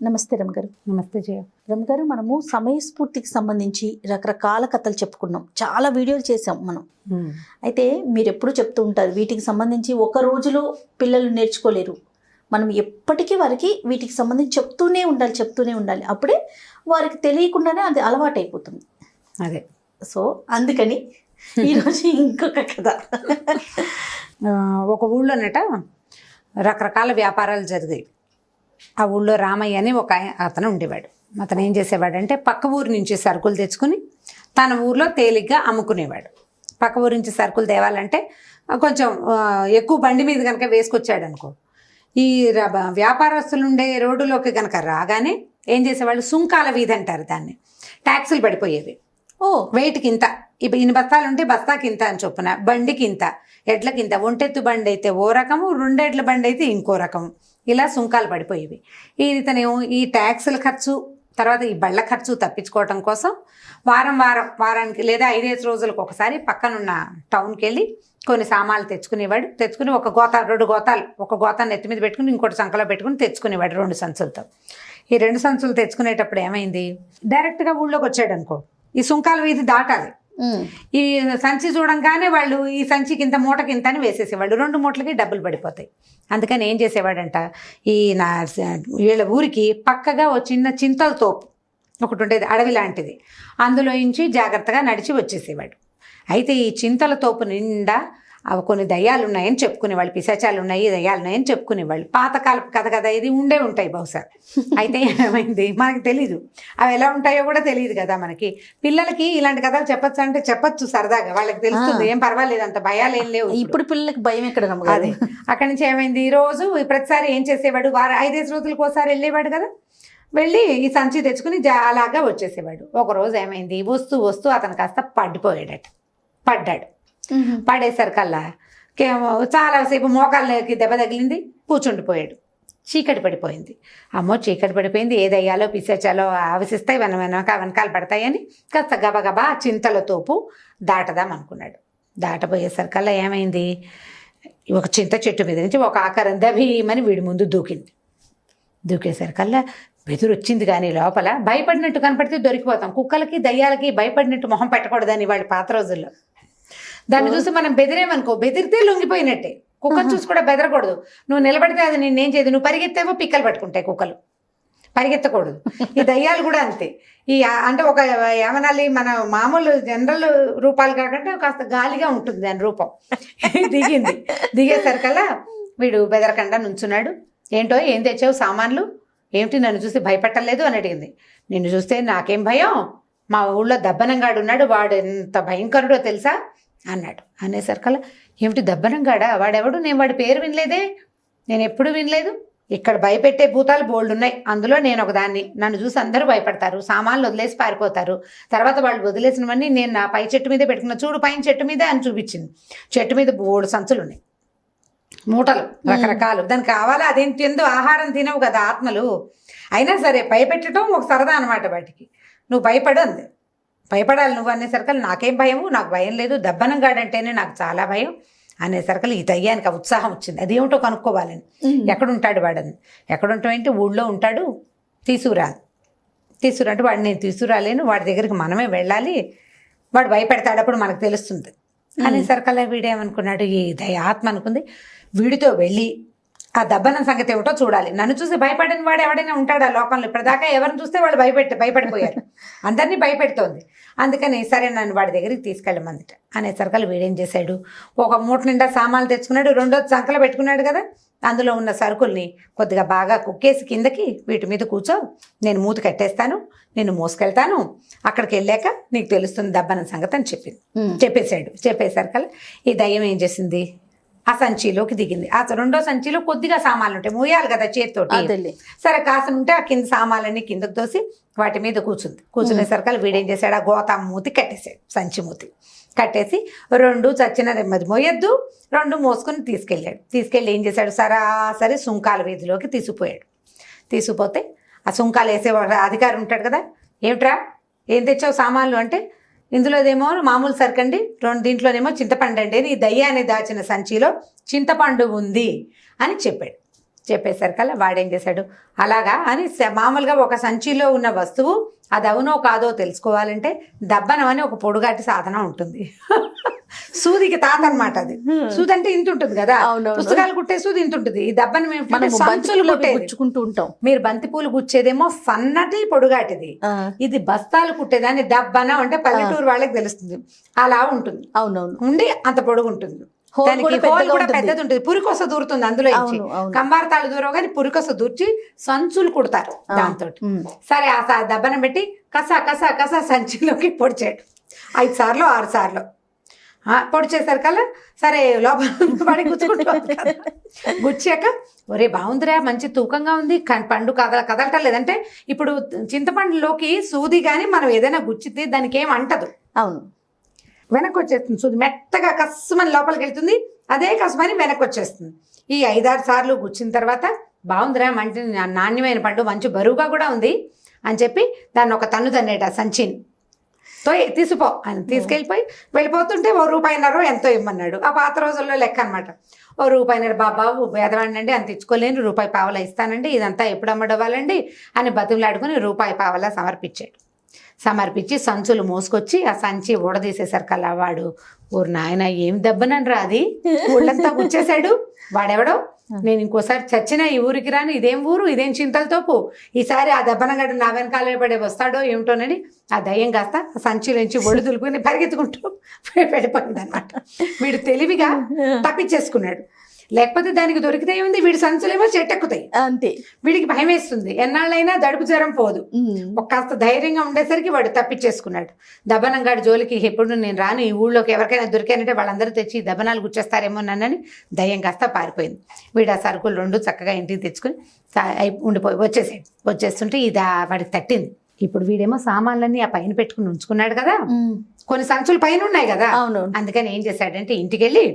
నమస్తే రమగారు. నమస్తే జయ. రమగారు, మనము సమయస్ఫూర్తికి సంబంధించి రకరకాల కథలు చెప్పుకున్నాం, చాలా వీడియోలు చేసాం మనం. అయితే మీరు ఎప్పుడు చెప్తూ ఉంటారు, వీటికి సంబంధించి ఒక రోజులో పిల్లలు నేర్చుకోలేరు, మనం ఎప్పటికీ వారికి వీటికి సంబంధించి చెప్తూనే ఉండాలి. అప్పుడే వారికి తెలియకుండానే అది అలవాటైపోతుంది. అదే సో అందుకని ఈరోజు ఇంకొక కథ. ఒక ఊళ్ళోనట రకరకాల వ్యాపారాలు జరిగాయి. ఆ ఊళ్ళో రామయ్య అని ఒక అతను ఉండేవాడు. అతను ఏం చేసేవాడంటే పక్క ఊరు నుంచి సరుకులు తెచ్చుకుని తన ఊర్లో తేలిగ్గా అమ్ముకునేవాడు. పక్క ఊరు నుంచి సరుకులు తేవాలంటే కొంచెం ఎక్కువ బండి మీద కనుక వేసుకొచ్చాడు అనుకో, ఈ వ్యాపారస్తులు ఉండే రోడ్డులోకి కనుక రాగానే ఏం చేసేవాళ్ళు, సుంకాల వీధి అంటారు దాన్ని, ట్యాక్సులు పడిపోయేవి. వెయిట్కి ఇంత, ఇప్పుడు ఇన్ని బస్తాలు ఉంటే బస్తాకి ఇంత అని చొప్పున, బండికి ఇంత, ఎడ్లకి ఇంత, ఒంటెత్తు బండి అయితే ఓ రకము, రెండెడ్ల బండి అయితే ఇంకో రకము, ఇలా సుంకాలు పడిపోయేవి. ఇతనేమో ఈ ట్యాక్సుల ఖర్చు తర్వాత ఈ బళ్ళ ఖర్చు తప్పించుకోవటం కోసం వారానికి లేదా 5 రోజులకు ఒకసారి పక్కనున్న టౌన్కి వెళ్ళి కొన్ని సామాన్లు తెచ్చుకునేవాడు. తెచ్చుకుని రెండు గోతాలు, ఒక గోతాన్ని ఎత్తి మీద పెట్టుకుని ఇంకోటి సంకలో పెట్టుకుని తెచ్చుకునేవాడు 2 సంచులతో. ఈ 2 సంచులు తెచ్చుకునేటప్పుడు ఏమైంది, డైరెక్ట్గా ఊళ్ళోకి వచ్చాడు అనుకో, ఈ సుంకాల వీధి దాటాలి. ఈ సంచి చూడంగానే వాళ్ళు ఈ సంచికి ఇంత మూటకి ఇంత అని వేసేసేవాళ్ళు, 2 మూటలకి డబ్బులు పడిపోతాయి. అందుకని ఏం చేసేవాడంట, వీళ్ళ ఊరికి పక్కగా ఓ చిన్న చింతల తోపు ఒకటి ఉండేది, అడవి లాంటిది, అందులో నుంచి జాగ్రత్తగా నడిచి వచ్చేసేవాడు. అయితే ఈ చింతల తోపు నిండా అవి కొన్ని దయ్యాలు ఉన్నాయని చెప్పుకునేవాళ్ళు, పిశాచాలు ఉన్నాయి, దయ్యాలు ఉన్నాయని చెప్పుకునేవాళ్ళు. పాతకాలపు కథ కదా ఇది, ఉంటాయి బహుశా. అయితే ఏమైంది మనకి తెలీదు, అవి ఎలా ఉంటాయో కూడా తెలియదు కదా మనకి. పిల్లలకి ఇలాంటి కథలు చెప్పచ్చు అంటే చెప్పచ్చు సరదాగా, వాళ్ళకి తెలుస్తుంది, ఏం పర్వాలేదు, అంత భయాలు ఏం లేవు. ఇప్పుడు పిల్లలకి భయం ఎక్కడ. అదే అక్కడి నుంచి ఏమైంది, ఈ రోజు ప్రతిసారి ఏం చేసేవాడు, 5 రోజులకు ఒకసారి వెళ్ళేవాడు కదా, వెళ్ళి ఈ సంచి తెచ్చుకుని అలాగా వచ్చేసేవాడు. ఒకరోజు ఏమైంది, వస్తూ అతను కాస్త పడ్డాడు. పడేసరికల్లా చాలాసేపు మోకాళ్ళకి దెబ్బ తగిలింది, కూర్చుండిపోయాడు. చీకటి పడిపోయింది. అమ్మో చీకటి పడిపోయింది, ఏదయ్యాలో పిశాచాలో ఆవశిస్తాయి, వెనకాల పడతాయని కాస్త గబగబా చింతల తోపు దాటదాం అనుకున్నాడు. దాటపోయేసరికల్లా ఏమైంది, ఒక చింత చెట్టు మీద నుంచి ఒక ఆకారం దభీమని వీడి ముందు దూకేసరికల్లా బెదురు వచ్చింది. కానీ లోపల భయపడినట్టు కనపడితే దొరికిపోతాం. కుక్కలకి దయ్యాలకి భయపడినట్టు మొహం పెట్టకూడదని వాళ్ళ పాత రోజుల్లో. దాన్ని చూసి మనం బెదిరేమనుకో, బెదిరితే లొంగిపోయినట్టే. కుక్కను చూసి కూడా బెదరకూడదు. నువ్వు నిలబడితే అది నేనేం చేయదు, నువ్వు పరిగెత్తేవో పిక్కలు పట్టుకుంటాయి కుక్కలు, పరిగెత్తకూడదు. ఈ దయ్యాలు కూడా అంతే. అంటే ఒక ఏమనాలి, మన మామూలు జనరల్ రూపాలు కాకుండా కాస్త గాలిగా ఉంటుంది దాని రూపం. దిగేసరికల్లా వీడు బెదరకుండా నుంచున్నాడు. ఏంటో ఏం తెచ్చావు సామాన్లు, ఏమిటి నన్ను చూసి భయపెట్టలేదు అని అడిగింది. నిన్ను చూస్తే నాకేం భయం, మా ఊళ్ళో దబ్బనంగాడు ఉన్నాడు, వాడు ఎంత భయంకరుడో తెలుసా అన్నాడు. అనేసరికల్లా ఏమిటి దబ్బనంగాడా, వాడెవడు, నేను వాడి పేరు వినలేదే, నేను ఎప్పుడు వినలేదు. ఇక్కడ భయపెట్టే భూతాలు బోల్డ్ ఉన్నాయి, అందులో నేను ఒకదాన్ని. నన్ను చూసి అందరూ భయపడతారు, సామాన్లు వదిలేసి పారిపోతారు. తర్వాత వాళ్ళు వదిలేసినవన్నీ నేను నా పై చెట్టు మీదే పెట్టుకున్నా, చూడు పైన చెట్టు మీదే అని చూపించింది. చెట్టు మీద బోల్డ్ సంచులు ఉన్నాయి, మూటలు రకరకాలు. దానికి కావాలా, అదేం తిందో, ఆహారం తినవు కదా ఆత్మలు. అయినా సరే భయపెట్టడం ఒక సరదా అనమాట వాటికి. నువ్వు భయపడు అంది, భయపడాలి నువ్వు అనేసరికలు నాకేం భయము, నాకు భయం లేదు, దబ్బనంగాడంటేనే నాకు చాలా భయం అనేసరికలు ఈ దయ్యానికి ఆ ఉత్సాహం వచ్చింది. అదేమిటో కనుక్కోవాలని. ఎక్కడుంటాడు వాడని, ఎక్కడుంటామంటే ఊళ్ళో ఉంటాడు, తీసుకురంటే వాడు నేను తీసుకురాలేను, వాడి దగ్గరికి మనమే వెళ్ళాలి, వాడు భయపెడతాడు, అప్పుడు మనకు తెలుస్తుంది అనేసరికల్లా వీడేమనుకున్నాడు, ఈ ఆత్మ అనుకుంది, వీడితో వెళ్ళి ఆ దబ్బనం సంగతి ఏమిటో చూడాలి. నన్ను చూసి భయపడని వాడు ఎవడైనా ఉంటాడు ఆ లోకంలో, ఇప్పటిదాకా ఎవరిని చూస్తే వాళ్ళు భయపడిపోయారు, అందరినీ భయపెడుతోంది. అందుకని సరే నన్ను వాడి దగ్గరికి తీసుకెళ్ళమందిట అనేసరికల్లా వీడేం చేశాడు, ఒక మూట నిండా సామాన్లు తెచ్చుకున్నాడు. 2వ సంకలో పెట్టుకున్నాడు కదా, అందులో ఉన్న సరుకుల్ని కొద్దిగా బాగా కుక్కేసి కిందకి, వీటి మీద కూర్చో, నేను మూతి కట్టేస్తాను, నేను మోసుకెళ్తాను, అక్కడికి వెళ్ళాక నీకు తెలుస్తుంది దబ్బనం సంగతి అని చెప్పేశాడు. చెప్పేసరికల్లా ఈ దయ్యం ఏం చేసింది, ఆ సంచిలోకి దిగింది. ఆ 2వ సంచిలో కొద్దిగా సామాన్లు ఉంటాయి, మోయాలి కదా చేతితోటి. సరే కాసిన ఉంటే ఆ కింద సామాన్లన్నీ కిందకు తోసి వాటి మీద కూర్చునేసరికి వీడేం చేశాడు, ఆ గోతా మూతి కట్టేశాడు, సంచి మూతి కట్టేసి 2 చచ్చిన నెమ్మది మోయొద్దు, 2 మోసుకొని తీసుకెళ్ళి ఏం చేశాడు, సరాసరి సుంకాల వీధిలోకి తీసుకుపోతే ఆ సుంకాలు వేసే అధికారి ఉంటాడు కదా, ఏమిట్రా ఏం తెచ్చావు సామాన్లు అంటే, ఇందులోదేమో మామూలు సరుకండి, దీంట్లోనేమో చింతపండు అండి, ఈ దయ్యాన్ని దాచిన సంచిలో చింతపండు ఉంది అని చెప్పాడు. చెప్పేసరికల్లా వాడేం చేశాడు, అలాగా అని మామూలుగా ఒక సంచిలో ఉన్న వస్తువు అది అవునో కాదో తెలుసుకోవాలంటే దబ్బనం అని ఒక పొడుగాటి సాధనం ఉంటుంది. సూదికి తాత అనమాట అది. సూది అంటే ఇంత ఉంటుంది కదా, పుస్తకాలు కుట్టే సూది ఇంత ఉంటుంది. ఈ దబ్బనం ఏమిటంటే సంచులు గుచ్చుకుంటూ ఉంటాం. మీరు బంతిపూలు గుచ్చేదేమో సన్నటి పొడుగాటిది, ఇది బస్తాలు కుట్టేదాన్ని దబ్బనం అంటే పల్లెటూరు వాళ్ళకి తెలుస్తుంది. అలా ఉంటుంది. అవునవును. ఉండి అంత పొడుగు ఉంటుంది. దానికి హోల్ కూడా పెద్దది ఉంటుంది. పురికొస దూరుతుంది అందులో నుంచి. కంబారతాళ్ళు దూరం కానీ పురికొస దూర్చి సంచులు కుడతారు దాంతో. సరే ఆ దబ్బనం పెట్టి కసా కసా కసా సంచిలోకి పొడిచాడు. 5 సార్లు 6 సార్లు పొడి చేసరికల్లా సరే లోపల పడి గుచ్చుకుంటూ గుచ్చాక ఒరే బాగుందిరా, మంచి తూకంగా ఉంది, పండు కదలటం లేదంటే ఇప్పుడు చింతపండులోకి సూది కానీ మనం ఏదైనా గుచ్చితే దానికి ఏం అంటదు. అవును, వెనక్కి వచ్చేస్తుంది సూది, మెత్తగా కస్సుమని లోపలికి వెళ్తుంది, అదే కసుమని వెనక్కి వచ్చేస్తుంది. ఈ 5-6 సార్లు గుచ్చిన తర్వాత బాగుందిరా, మంచి నాణ్యమైన పండు, మంచి బరువుగా కూడా ఉంది అని చెప్పి దాన్ని ఒక తన్ను తన్నేట సంచిని తీసిపో అని తీసుకెళ్ళిపోయి వెళ్ళిపోతుంటే ₹1 ఎంతో ఇమ్మన్నాడు. ఆ పాత రోజుల్లో లెక్క అనమాట. ₹1 బాబు పేదవాడినండి, అంత ఇచ్చుకోలేను, ₹1 ఇస్తానండి, ఇదంతా ఎప్పుడు అమ్మడవ్వాలండి అని బతుకులాడుకుని ₹1 సమర్పించాడు. సమర్పించి సంచులు మోసుకొచ్చి ఆ సంచి ఊడదీసేసరికల్లా వాడు ఊరు నాయన ఏం దెబ్బనండ్రా అది, ఊళ్ళంతా గుచ్చేశాడు వాడెవడో, నేను ఇంకోసారి చచ్చినా ఈ ఊరికి రాను, ఇదేం ఊరు, ఇదేం చింతలతోపు, ఈసారి ఆ దెబ్బనగడు నా వెనకాల పడే వస్తాడో ఏమిటోనని ఆ దయ్యం కాస్త ఆ సంచిలోంచి ఒళ్ళు దులుపుని పరిగెత్తుకుంటూ వెళ్ళిపోయింది అనమాట. వీడు తెలివిగా తప్పించేసుకున్నాడు. లేకపోతే దానికి దొరికితే ఏముంది, వీడి సంచులేమో చెట్టెక్కుతాయి అంతే. వీడికి భయం వేస్తుంది, ఎన్నాళ్ళైనా దడుపు జ్వరం పోదు. కాస్త ధైర్యంగా ఉండేసరికి వాడు తప్పించేసుకున్నాడు. దబనంగాడి జోలికి ఎప్పుడు నేను రాను, ఈ ఊళ్ళోకి ఎవరికైనా దొరికానంటే వాళ్ళందరూ తెచ్చి దబనాలు గుచ్చేస్తారేమో నన్నని దయ్యం కాస్త పారిపోయింది. వీడు ఆ సరుకులు 2 చక్కగా ఇంటికి తెచ్చుకుని ఉండిపోయి వచ్చేస్తుంటే ఇది వాడికి తట్టింది. ఇప్పుడు వీడేమో సామాన్లన్నీ ఆ పైన పెట్టుకుని ఉంచుకున్నాడు కదా, కొన్ని సంచులు పైన ఉన్నాయి కదా, అందుకని ఏం చేశాడంటే ఇంటికి వెళ్ళి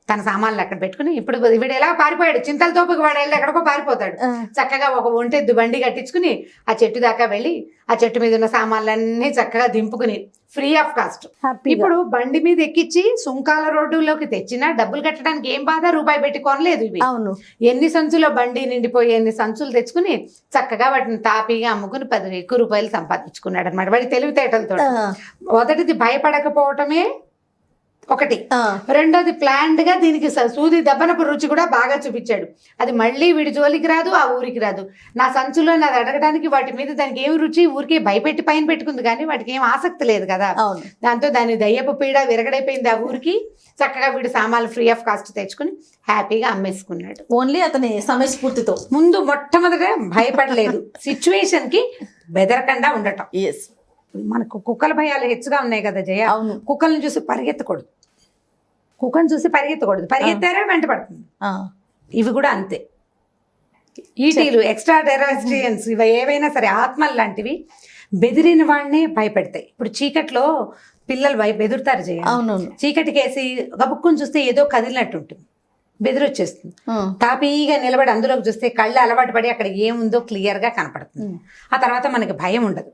తన సామాన్లు అక్కడ పెట్టుకుని, ఇప్పుడు వీడు ఎలా పారిపోయాడు, చింతల తోపుకి వాడు వెళ్ళి ఎక్కడికో పారిపోతాడు. చక్కగా ఒక ఒంటెద్దు బండి కట్టించుకుని ఆ చెట్టు దాకా వెళ్ళి ఆ చెట్టు మీద ఉన్న సామాన్లన్నీ చక్కగా దింపుకుని ఫ్రీ ఆఫ్ కాస్ట్. ఇప్పుడు బండి మీద ఎక్కించి సుంకాల రోడ్డులోకి తెచ్చినా డబ్బులు కట్టడానికి ఏం బాధ, ₹1 పెట్టి కొనలేదు ఇవి. అవును, ఎన్ని సంచులో బండి నిండిపోయి ఎన్ని సంచులు తెచ్చుకుని చక్కగా వాటిని తాపీగా అమ్ముకుని ₹10 సంపాదించుకున్నాడు అనమాట వాడి తెలివితేటలతో. మొదటిది భయపడకపోవటమే ఒకటి, రెండోది ప్లాన్డ్ గా దీనికి సూది దెబ్బనపు రుచి కూడా బాగా చూపించాడు. అది మళ్ళీ వీడి జోలికి రాదు, ఆ ఊరికి రాదు. నా సంచులో నాది అడగడానికి వాటి మీద దానికి ఏమి రుచి, ఊరికే భయపెట్టి పైన పెట్టుకుంది కానీ వాటికి ఏం ఆసక్తి లేదు కదా. దాంతో దాని దయ్యపు పీడ విరగడైపోయింది ఆ ఊరికి. చక్కగా వీడు సామాన్లు ఫ్రీ ఆఫ్ కాస్ట్ తెచ్చుకుని హ్యాపీగా అమ్మేసుకున్నాడు. ఓన్లీ అతని సమయస్ఫూర్తితో. ముందు మొట్టమొదట భయపడలేదు, సిచ్యువేషన్ కి బెదరకుండా ఉండటం. మనకు కుక్కల భయాలు హెచ్చుగా ఉన్నాయి కదా జయ. కుక్కలను చూసి పరిగెత్తకూడదు, కుక్కను చూసి పరిగెత్తకూడదు, పరిగెత్తారే వెంట పడుతుంది. ఇవి కూడా అంతే. ఈటీలు, ఎక్స్ట్రా టెరెస్ట్రియన్స్, ఇవి ఏవైనా సరే ఆత్మలు లాంటివి బెదిరిన వాడినే భయపెడతాయి. ఇప్పుడు చీకట్లో పిల్లలు బెదురుతారు జయ. చీకటికేసి గబుక్కుని చూస్తే ఏదో కదిలినట్టు ఉంటుంది, బెదిరొచ్చేస్తుంది. తాపీగా నిలబడి అందులోకి చూస్తే కళ్ళు అలవాటు పడి అక్కడ ఏముందో క్లియర్ గా కనపడుతుంది. ఆ తర్వాత మనకి భయం ఉండదు.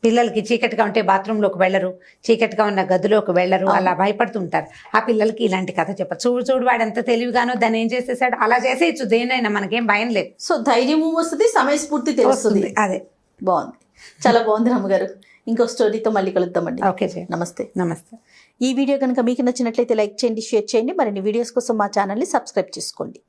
పిల్లలకి చీకటిగా ఉంటే బాత్రూంలోకి వెళ్ళరు, చీకటిగా ఉన్న గదిలోకి వెళ్ళరు, అలా భయపడుతుంటారు. ఆ పిల్లలకి ఇలాంటి కథ చెప్పచ్చు. చూడు వాడు ఎంత తెలివిగానో దాన్ని ఏం చేసేసాడు, అలా చేసేయచ్చు, దేనైనా మనకేం భయం లేదు. సో ధైర్యము వస్తుంది, సమయస్ఫూర్తి తెలుస్తుంది. అదే బాగుంది, చాలా బాగుంది రమ్మగారు. ఇంకో స్టోరీతో మళ్ళీ కలుద్దామండి. ఓకే, నమస్తే. నమస్తే. ఈ వీడియో కనుక మీకు నచ్చినట్లయితే లైక్ చేయండి, షేర్ చేయండి. మరిన్ని వీడియోస్ కోసం మా ఛానల్ని సబ్స్క్రైబ్ చేసుకోండి.